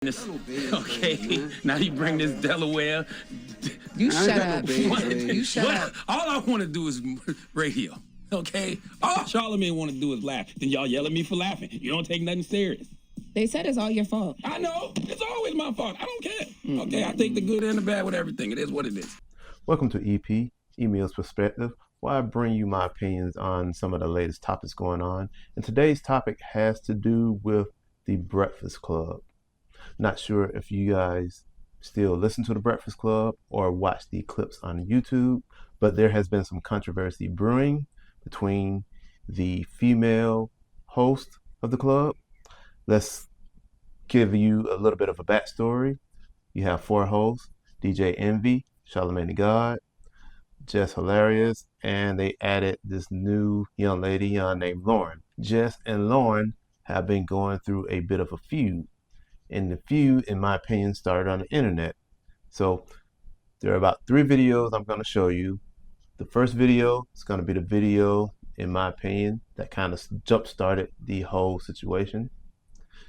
This, okay, now you bring this Delaware. You shut up. You shut up. All I want to do is radio. Okay, all Charlamagne want to do is laugh. Then y'all yell at me for laughing. You don't take nothing serious. They said it's all your fault. I know. It's always my fault. I don't care. Okay, I take the good and the bad with everything. It is what it is. Welcome to EP, Email's Perspective, where I bring you my opinions on some of the latest topics going on. And today's topic has to do with the Breakfast Club. Not sure if you guys still listen to the Breakfast Club or watch the clips on YouTube, but there has been some controversy brewing between the female host of the club. Let's give you a little bit of a backstory. You have four hosts: DJ Envy, Charlamagne the God, Jess Hilarious, and they added this new young lady named Lauren. Jess and Lauren have been going through a bit of a feud. And the feud, in my opinion, started on the internet. So there are about 3 videos I'm going to show you. The first video is going to be the video, in my opinion, that kind of jump-started the whole situation.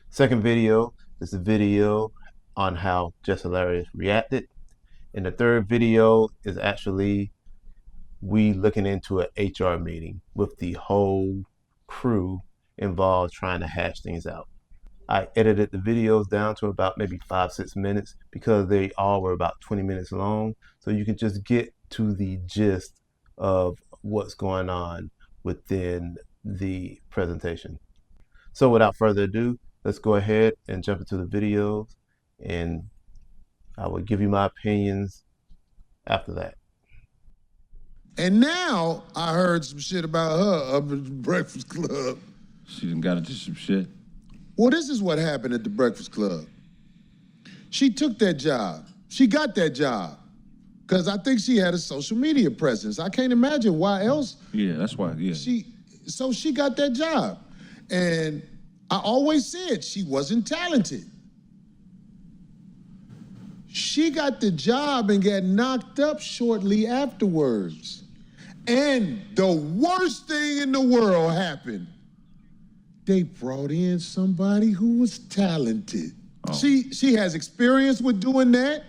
Second video is a video on how Jess Hilarious reacted. And the third video is actually we looking into an HR meeting with the whole crew involved trying to hash things out. I edited the videos down to about maybe 5-6 minutes because they all were about 20 minutes long. So you can just get to the gist of what's going on within the presentation. So without further ado, let's go ahead and jump into the videos, and I will give you my opinions after that. And now I heard some shit about her up at the Breakfast Club. She done got into some shit. Well, this is what happened at the Breakfast Club. She took that job. She got that job because I think she had a social media presence. I can't imagine why else. Yeah, that's why, yeah. So she got that job. And I always said she wasn't talented. She got the job and got knocked up shortly afterwards. And the worst thing in the world happened. They brought in somebody who was talented. Oh. She has experience with doing that.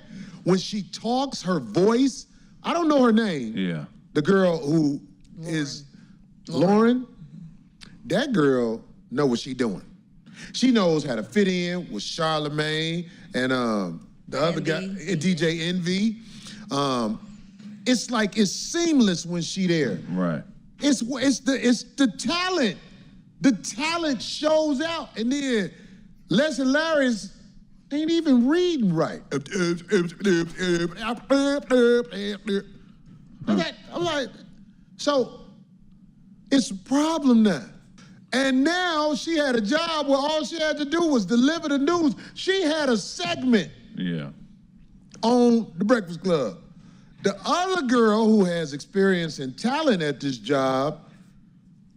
When she talks, her voice, I don't know her name. Yeah. The girl who is Lauren. That girl know what she doing. She knows how to fit in with Charlamagne and the other guy, DJ Envy. It's like it's seamless when she there. Right. It's the talent. The talent shows out, and then Jess Hilarious ain't even reading right. I'm like, so it's a problem now. And now she had a job where all she had to do was deliver the news. She had a segment on the Breakfast Club. The other girl who has experience and talent at this job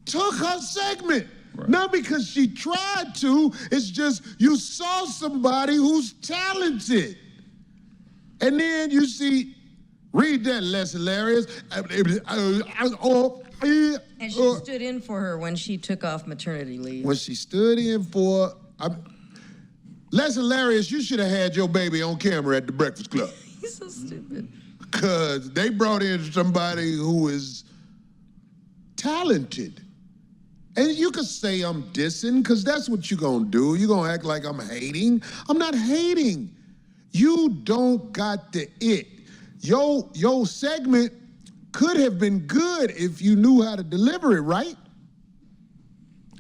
took her segment. Right. Not because she tried to, it's just you saw somebody who's talented. And then you see, read that, Jess Hilarious. And she stood in for her when she took off maternity leave. When she stood in for, Jess Hilarious, you should have had your baby on camera at the Breakfast Club. He's so stupid. Because they brought in somebody who is talented. And you could say I'm dissing, because that's what you're going to do. You're going to act like I'm hating. I'm not hating. You don't got the it. Your segment could have been good if you knew how to deliver it, right?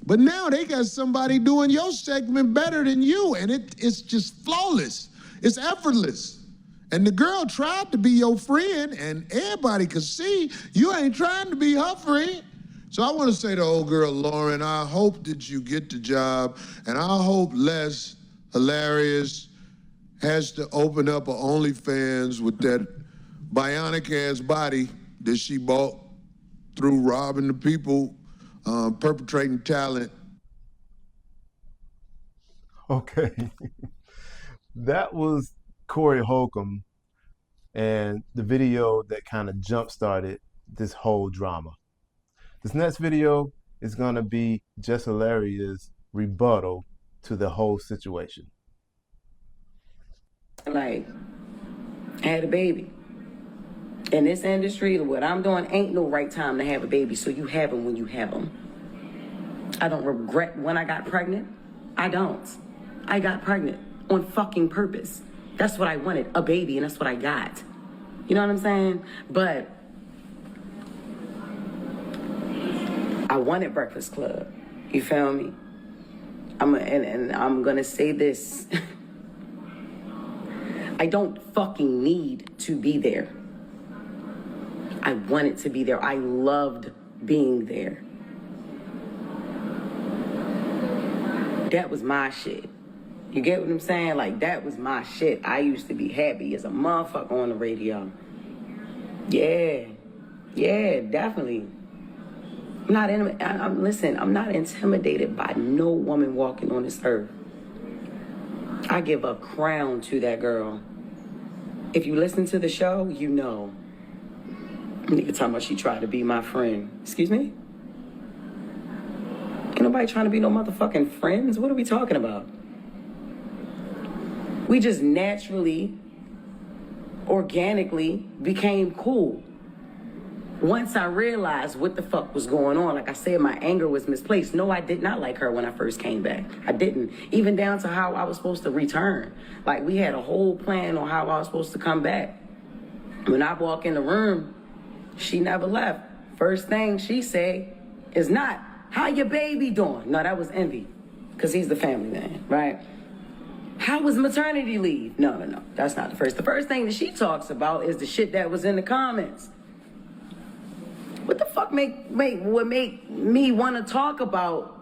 But now they got somebody doing your segment better than you, and it's just flawless. It's effortless. And the girl tried to be your friend, and everybody could see you ain't trying to be her friend. So I want to say to old girl Lauren, I hope that you get the job, and I hope Jess Hilarious has to open up an OnlyFans with that bionic-ass body that she bought through robbing the people, perpetrating talent. Okay. That was Corey Holcomb and the video that kind of jump-started this whole drama. This next video is going to be Jess Hilarious' rebuttal to the whole situation. Like, I had a baby. In this industry, what I'm doing ain't no right time to have a baby, so you have them when you have them. I don't regret when I got pregnant. I don't. I got pregnant on fucking purpose. That's what I wanted, a baby, and that's what I got. You know what I'm saying? But I wanted Breakfast Club. You feel me? And I'm gonna say this. I don't fucking need to be there. I wanted to be there. I loved being there. That was my shit. You get what I'm saying? Like, that was my shit. I used to be happy as a motherfucker on the radio. Yeah, definitely. Listen, I'm not intimidated by no woman walking on this earth. I give a crown to that girl. If you listen to the show, you know. Nigga talking about she tried to be my friend. Excuse me? Ain't nobody trying to be no motherfucking friends. What are we talking about? We just naturally, organically became cool. Once I realized what the fuck was going on, like I said, my anger was misplaced. No, I did not like her when I first came back. I didn't. Even down to how I was supposed to return. Like, we had a whole plan on how I was supposed to come back. When I walk in the room, she never left. First thing she said is not, how your baby doing? No, that was Envy, because he's the family man, right? How was maternity leave? No, that's not the first. The first thing that she talks about is the shit that was in the comments. What the fuck would make me want to talk about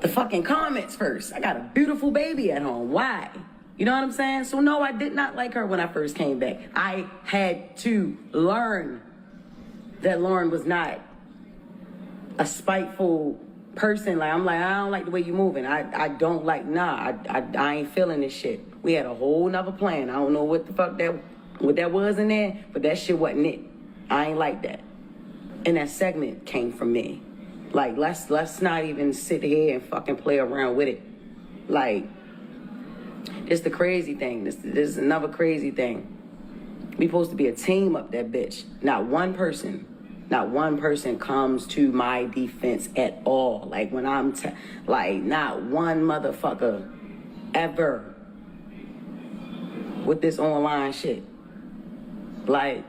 the fucking comments first? I got a beautiful baby at home. Why? You know what I'm saying? So no, I did not like her when I first came back. I had to learn that Lauren was not a spiteful person. Like, I'm like, I don't like the way you moving. I don't like, I ain't feeling this shit. We had a whole nother plan. I don't know what the fuck what that was in there, but that shit wasn't it. I ain't like that. And that segment came from me. Like, let's not even sit here and fucking play around with it. Like, it's the crazy thing. This is another crazy thing. We supposed to be a team up that bitch. Not one person comes to my defense at all. Like, when I'm, like, not one motherfucker ever with this online shit. Like,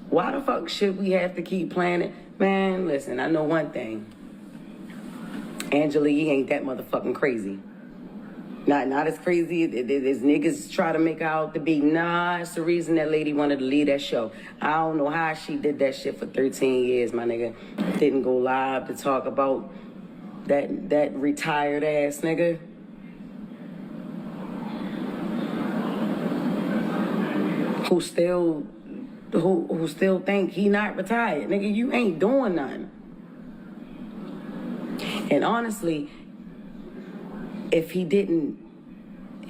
why the fuck should we have to keep playing it? Man, listen, I know one thing. Angela Yee ain't that motherfucking crazy. Not as crazy as niggas try to make out to be. Nah, it's the reason that lady wanted to leave that show. I don't know how she did that shit for 13 years, my nigga. Didn't go live to talk about that retired ass nigga. Who still think he not retired. Nigga, you ain't doing nothing. And honestly, if he didn't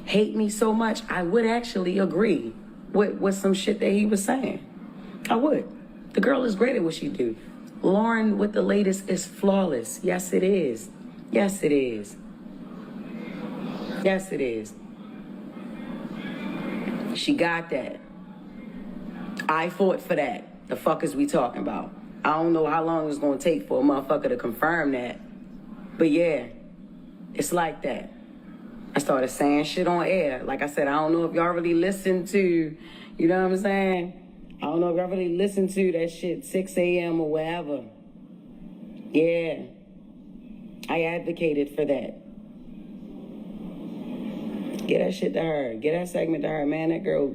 hate me so much, I would actually agree with some shit that he was saying. I would. The girl is great at what she do. Lauren with the latest is flawless. Yes, it is. Yes, it is. Yes, it is. She got that. I fought for that. The fuck is we talking about? I don't know how long it's gonna take for a motherfucker to confirm that. But yeah, it's like that. I started saying shit on air. Like I said, I don't know if y'all really listen to, you know what I'm saying? I don't know if y'all really listen to that shit 6 a.m. or wherever. Yeah, I advocated for that. Get that shit to her. Get that segment to her, man. That girl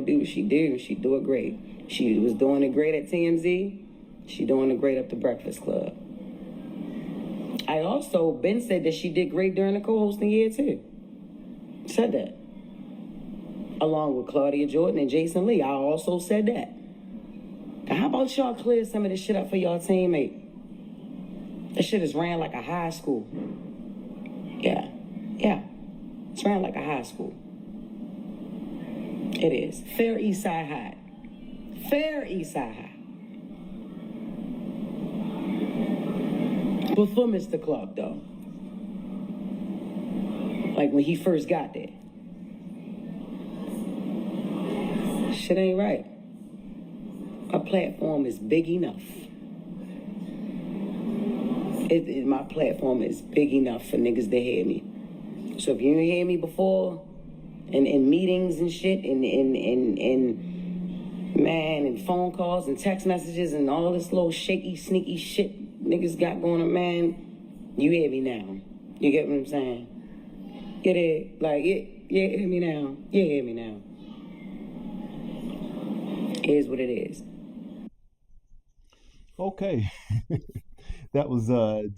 do what she do. She do it great. She was doing it great at TMZ. She doing it great up the Breakfast Club. I also been said that she did great during the co-hosting year too. Said that. Along with Claudia Jordan and Jason Lee. I also said that. Now, how about y'all clear some of this shit up for y'all teammate? That shit is ran like a high school. Yeah. It's ran like a high school. It is. Fair East Side High. Fair East Side High. Before Mr. Clark, though. Like when he first got there. Shit ain't right. My platform is big enough. My platform is big enough for niggas to hear me. So if you didn't hear me before, in meetings and shit, and phone calls and text messages and all this little shaky, sneaky shit niggas got going on, man, you hear me now. You get what I'm saying? Get it? Like, you hear me now. You hear me now. Here's what it is. Okay. That was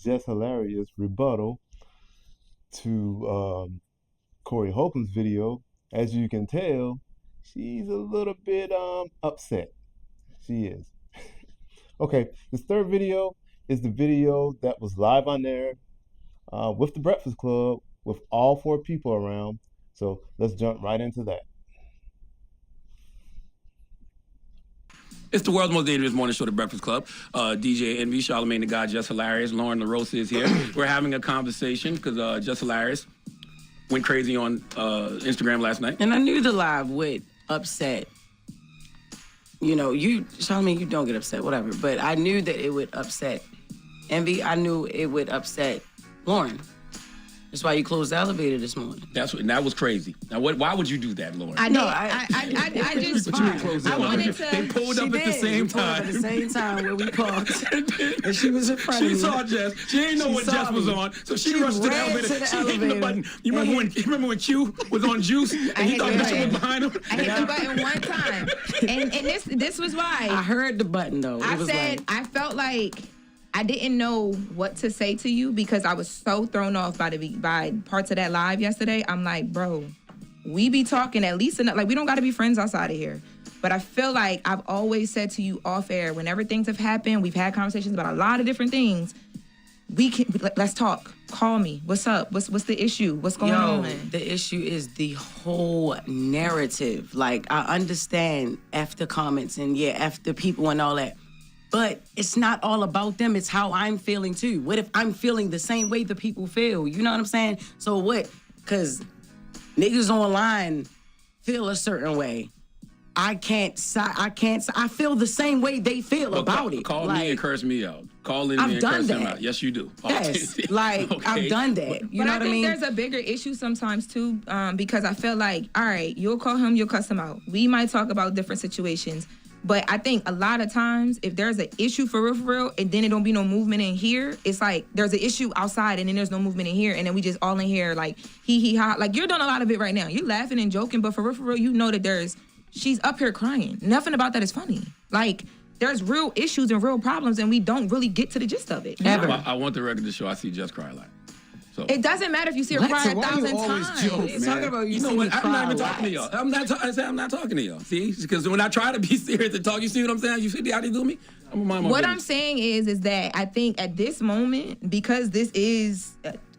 Jess Hilarious rebuttal to Corey Holcomb's video. As you can tell, she's a little bit upset. She is. Okay, this third video is the video that was live on there with the Breakfast Club with all 4 people around. So let's jump right into that. It's the world's most dangerous morning show, The Breakfast Club. DJ Envy, Charlamagne the God, Jess Hilarious, Lauren LaRosa is here. We're having a conversation because Jess Hilarious went crazy on Instagram last night. And I knew the live would upset. You know, Charlamagne, you don't get upset, whatever. But I knew that it would upset Envy. I knew it would upset Lauren. That's why you closed the elevator this morning. That was crazy. Now, why would you do that, Lauren? I just I wanted to. They pulled up at the same time. At the same time where we parked, and she was in front of me. She saw Jess. She didn't know what Jess was on, so she rushed to the elevator. She hit the button. You remember when Q was on Juice and he thought Bishop was behind him? I hit the button one time, and this was why I heard the button though. I felt like I didn't know what to say to you because I was so thrown off by parts of that live yesterday. I'm like, bro, we be talking at least enough. Like, we don't got to be friends outside of here. But I feel like I've always said to you off air, whenever things have happened, we've had conversations about a lot of different things. Let's talk. Call me. What's up? What's the issue? What's going on? The issue is the whole narrative. Like, I understand after comments and after people and all that. But it's not all about them. It's how I'm feeling, too. What if I'm feeling the same way the people feel? You know what I'm saying? So what? Because niggas online feel a certain way. I feel the same way they feel about it. Call me and curse me out. Call in me and curse them out. Yes, you do. Yes, okay. I've done that. You know what I mean? There's a bigger issue sometimes, too, because I feel like, all right, you'll call him, you'll cuss him out. We might talk about different situations. But I think a lot of times, if there's an issue for real, and then it don't be no movement in here, it's like there's an issue outside and then there's no movement in here, and then we just all in here like he ha. Like, you're doing a lot of it right now. You're laughing and joking, but for real, you know that she's up here crying. Nothing about that is funny. Like, there's real issues and real problems, and we don't really get to the gist of it. Ever. I want the record to show I see Jess cry a lot. So. It doesn't matter if you see her cry 1,000 times. Talking about you know what? I'm not even talking to y'all. I'm not talking to y'all. See, because when I try to be serious and talk, you see what I'm saying? You see how they do me? What I'm saying is that I think at this moment, because this is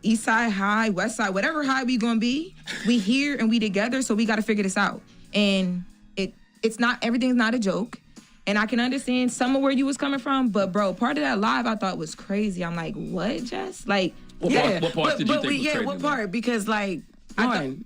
East Side High, West Side, whatever high we gonna be, we here and we together, so we got to figure this out. And it's not, everything's not a joke. And I can understand some of where you was coming from, but bro, part of that live I thought was crazy. I'm like, what, Jess? Like. What part did you think was crazy? What part? Because, like,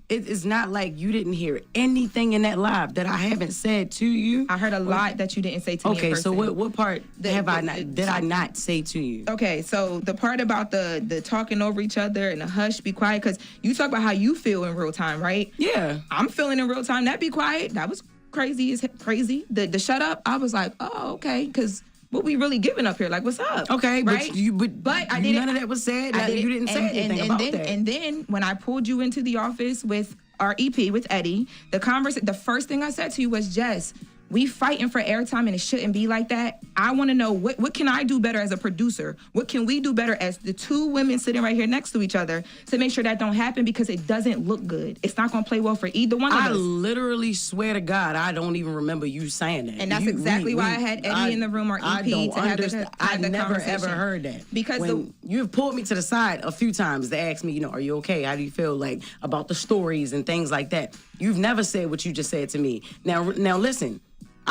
it's not like you didn't hear anything in that live that I haven't said to you. I heard a lot that you didn't say to me. Okay, so what part did I not say to you? Okay, so the part about the talking over each other and the hush, be quiet, because you talk about how you feel in real time, right? Yeah. I'm feeling in real time. That be quiet. That was crazy. The shut up, I was like, oh, okay, because what we really giving up here? Like, what's up? Okay, right? But I didn't. None of that was said. You didn't say anything about that. And then when I pulled you into the office with our EP with Eddie, the first thing I said to you was, Jess, we fighting for airtime and it shouldn't be like that. I want to know what can I do better as a producer? What can we do better as the two women sitting right here next to each other to make sure that don't happen, because it doesn't look good. It's not going to play well for either one of us. I literally swear to God, I don't even remember you saying that. And that's exactly why I had Eddie in the room, or EP, to have the I never ever heard that. Because you've pulled me to the side a few times to ask me, are you okay? How do you feel, like, about the stories and things like that? You've never said what you just said to me. Now listen.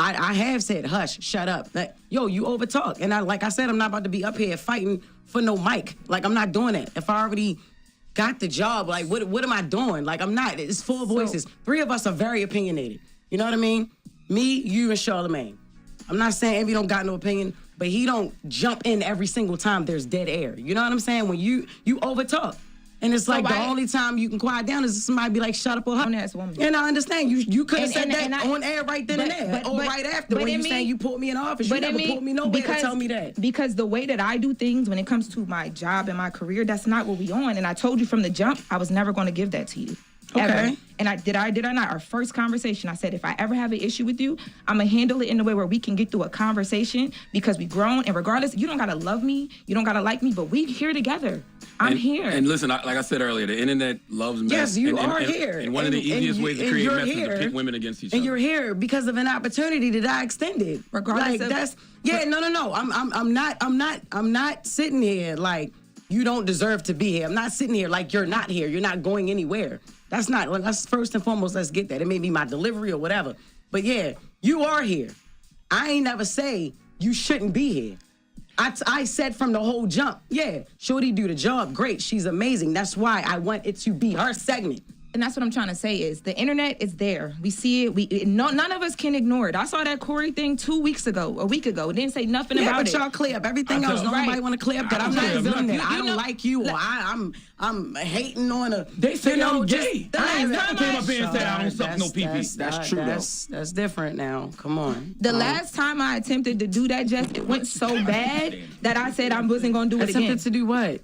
I have said, hush, shut up. Like, yo, you overtalk. And like I said, I'm not about to be up here fighting for no mic. Like, I'm not doing that. If I already got the job, like, what am I doing? Like, I'm not. It's 4 voices. 3 of us are very opinionated. You know what I mean? Me, you, and Charlamagne. I'm not saying Envy don't got no opinion, but he don't jump in every single time there's dead air. You know what I'm saying? When you overtalk. And it's like the only time you can quiet down is if somebody be like, shut up or hush. And I understand. You could have said that on air right then and there. Or right after when you saying you put me in office. You never put me nowhere to tell me that. Because the way that I do things when it comes to my job and my career, that's not what we on. And I told you from the jump, I was never going to give that to you. Ever. Okay. And I did or not? Our first conversation, I said, if I ever have an issue with you, I'm going to handle it in a way where we can get through a conversation because we grown. And regardless, you don't got to love me. You don't got to like me, but we here together. I'm here. And listen, like I said earlier, the internet loves mess. Yes, you are here. And one of the easiest ways to create mess is to pit women against each other. And you're here because of an opportunity that I extended. Regardless I'm not sitting here like you don't deserve to be here. I'm not sitting here like you're not here. You're not going anywhere. That's first and foremost, let's get that. It may be my delivery or whatever. But yeah, you are here. I ain't never say you shouldn't be here. I said from the whole jump, yeah, Shorty do the job, great, she's amazing. That's why I want it to be her segment. And that's what I'm trying to say is the internet is there. We see it. None of us can ignore it. I saw that Corey thing a week ago. It didn't say nothing about it. Yeah, but y'all clear up everything else. Nobody want to clear up that I'm not feeling that. I don't like you or I'm hating on a. They say I'm gay. I ain't never came up here and said I don't suck no pee-pee. That's true though. That's different now. Come on. The last time I attempted to do that, Jess, it went so bad that I said I wasn't going to do it again. Attempted to do what?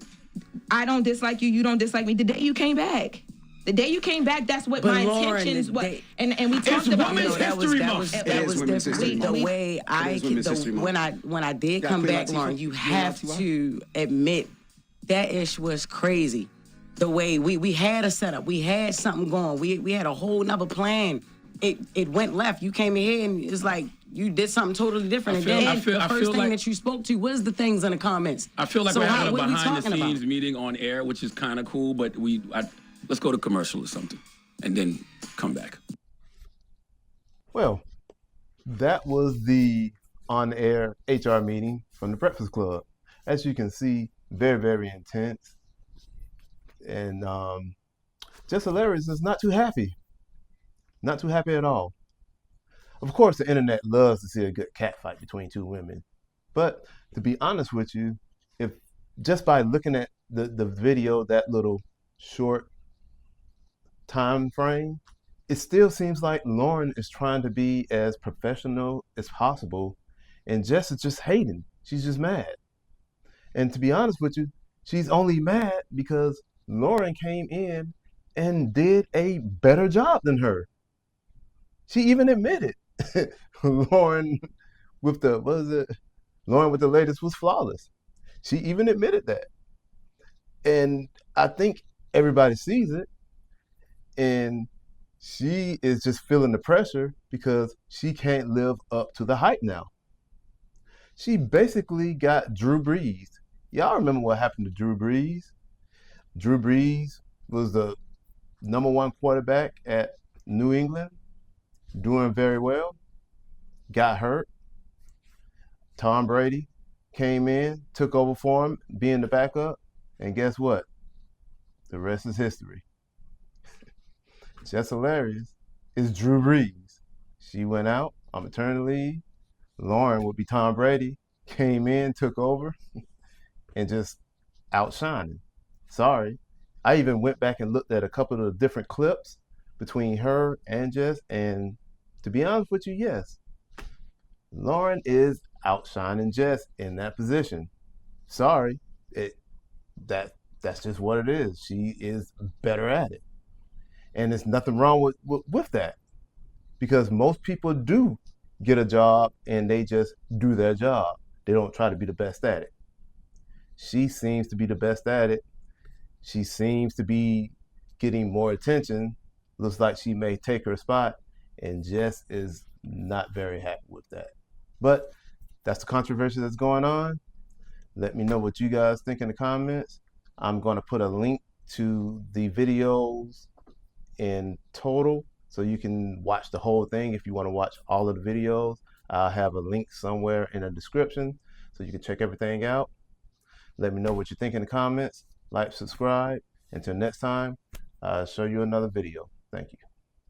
I don't dislike you. You don't dislike me. The day you came back. The day you came back, that's what my intentions was. And we talked about it. That was different. The way when I did come back, Lauren, you have to admit that ish was crazy. The way we had a setup, we had something going, we had a whole nother plan. It went left. You came in here and it's like you did something totally different. The first thing that you spoke to was the things in the comments. I feel like we're having a behind-the-scenes meeting on air, which is kind of cool, but let's go to commercial or something, and then come back. Well, that was the on-air HR meeting from the Breakfast Club. As you can see, very, very intense. And Jess Hilarious is not too happy. Not too happy at all. Of course, the internet loves to see a good catfight between two women. But to be honest with you, if just by looking at the video, that little short time frame, it still seems like Lauren is trying to be as professional as possible, and Jess is just hating. She's just mad. And to be honest with you, she's only mad because Lauren came in and did a better job than her. She even admitted Lauren with the latest was flawless. She even admitted that. And I think everybody sees it. And she is just feeling the pressure because she can't live up to the hype now. She basically got Drew Brees. Y'all remember what happened to Drew Brees? Drew Brees was the #1 quarterback at New England, doing very well, got hurt. Tom Brady came in, took over for him, being the backup, and guess what? The rest is history. Jess Hilarious is Drew Brees. She went out on maternity leave. Lauren would be Tom Brady, came in, took over, and just outshining. Sorry. I even went back and looked at a couple of different clips between her and Jess, and to be honest with you, yes, Lauren is outshining Jess in that position. Sorry. That's just what it is. She is better at it. And there's nothing wrong with that, because most people do get a job and they just do their job. They don't try to be the best at it. She seems to be the best at it. She seems to be getting more attention. Looks like she may take her spot, and Jess is not very happy with that. But that's the controversy that's going on. Let me know what you guys think in the comments. I'm going to put a link to the videos in total so you can watch the whole thing. If you want to watch all of the videos, I'll have a link somewhere in the description so you can check everything out. Let me know what you think in the comments. Like, subscribe. Until next time, I'll show you another video. Thank you.